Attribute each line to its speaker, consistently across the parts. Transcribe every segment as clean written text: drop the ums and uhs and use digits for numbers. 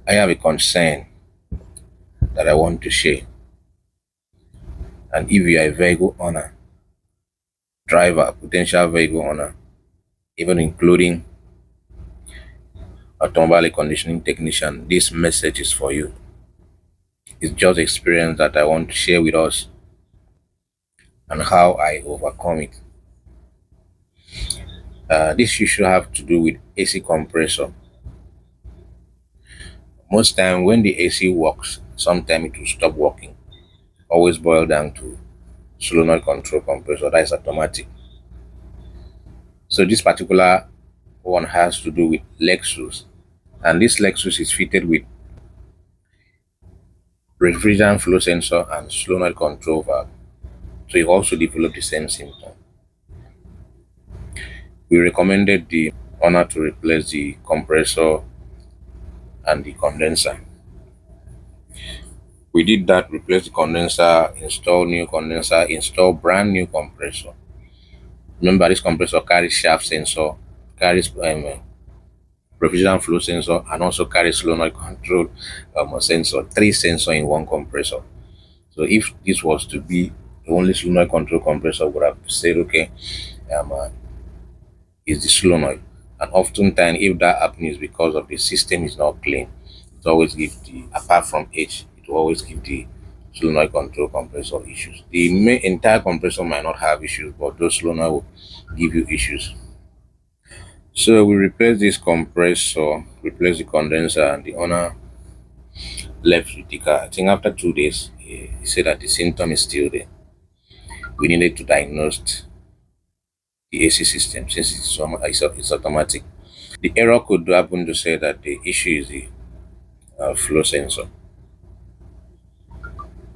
Speaker 1: I have a concern that I want to share. And if you are a vehicle owner, driver, potential vehicle owner, even including automobile conditioning technician, this message is for you. It's just experience that I want to share with us and how I overcome it. This issue have to do with AC compressor. Most time when the AC works, sometime it will stop working. Always boil down to solenoid control compressor, that is automatic. So this particular one has to do with Lexus, and this Lexus is fitted with refrigerant flow sensor and solenoid control valve. So it also developed the same symptom. We recommended the owner to replace the compressor and the condenser. We did that, replace the condenser, install new condenser, install brand new compressor. Remember, this compressor carries shaft sensor, carries refrigerant flow sensor, and also carries solenoid control sensor, three sensors in one compressor. So if this was to be the only solenoid control compressor, would have said, okay, is the solenoid. And oftentimes, if that happens because of the system is not clean, it always gives the, apart from H, it will always give the solenoid control compressor issues. The entire compressor might not have issues, but those solenoid will give you issues. So we replaced this compressor, replaced the condenser, and the owner left with the car. I think after 2 days, he said that the symptom is still there. We needed to diagnose the AC system since it's automatic. The error could happen to say that the issue is the flow sensor,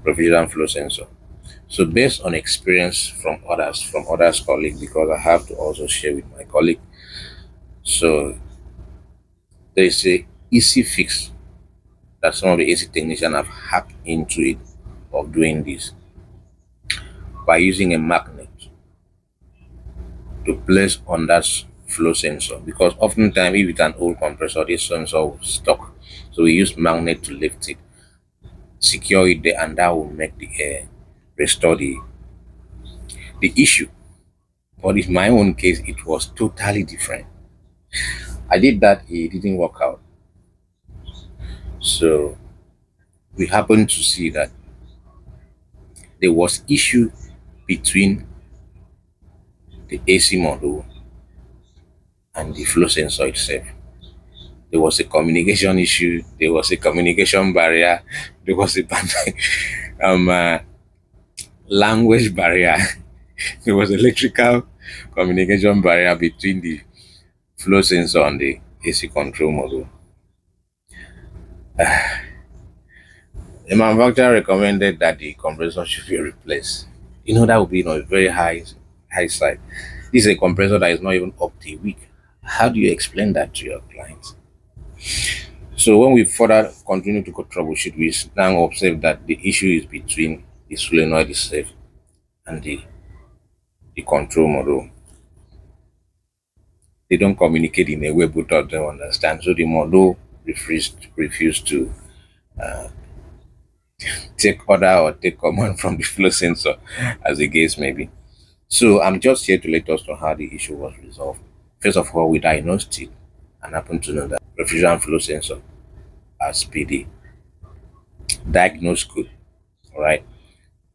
Speaker 1: refrigerant flow sensor. So based on experience from others colleagues, because I have to also share with my colleague. So there is a easy fix that some of the AC technicians have hacked into it of doing this by using a magnet to place on that flow sensor, because oftentimes if it's an old compressor, this sensor will stuck. So we use magnet to lift it, secure it there, and that will make the air restore the issue. But in my own case, it was totally different. I did that, it didn't work out. So we happened to see that there was issue between the AC module and the flow sensor itself. There was a communication issue, there was a communication barrier, there was a language barrier, there was electrical communication barrier between the flow sensor and the AC control module. The manufacturer recommended that the compressor should be replaced. That would be on a very high side. This is a compressor that is not even up to a week. How do you explain that to your clients? So when we further continue to go troubleshoot, we now observe that the issue is between the solenoid itself and the control module. They don't communicate in a way both of them understand. So the module refused to take order or take command from the flow sensor, as the case may be. So I'm just here to let us know how the issue was resolved. First of all, we diagnosed it and happen to know that refrigerant flow sensor as PD diagnosed good. All right.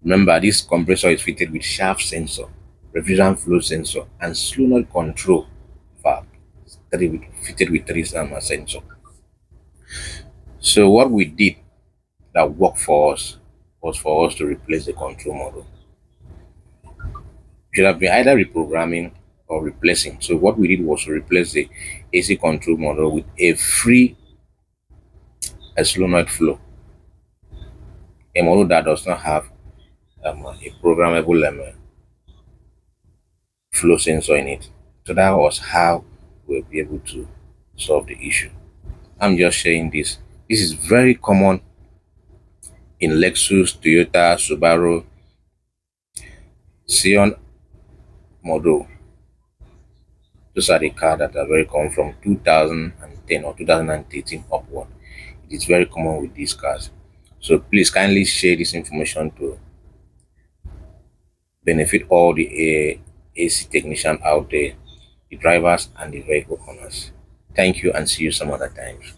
Speaker 1: Remember, this compressor is fitted with shaft sensor, refrigerant flow sensor, and solenoid control valve fitted with three sensor. So what we did that worked for us was for us to replace the control module. Should have been either reprogramming or replacing. So what we did was to replace the AC control module with a free solenoid flow, a module that does not have a programmable flow sensor in it. So that was how we'll be able to solve the issue. I'm just sharing this. This is very common in Lexus, Toyota, Subaru Scion model. Those are the cars that are very common from 2010 or 2013 upward. It's very common with these cars. So please kindly share this information to benefit all the AC technicians out there, the drivers and the vehicle owners. Thank you and see you some other times.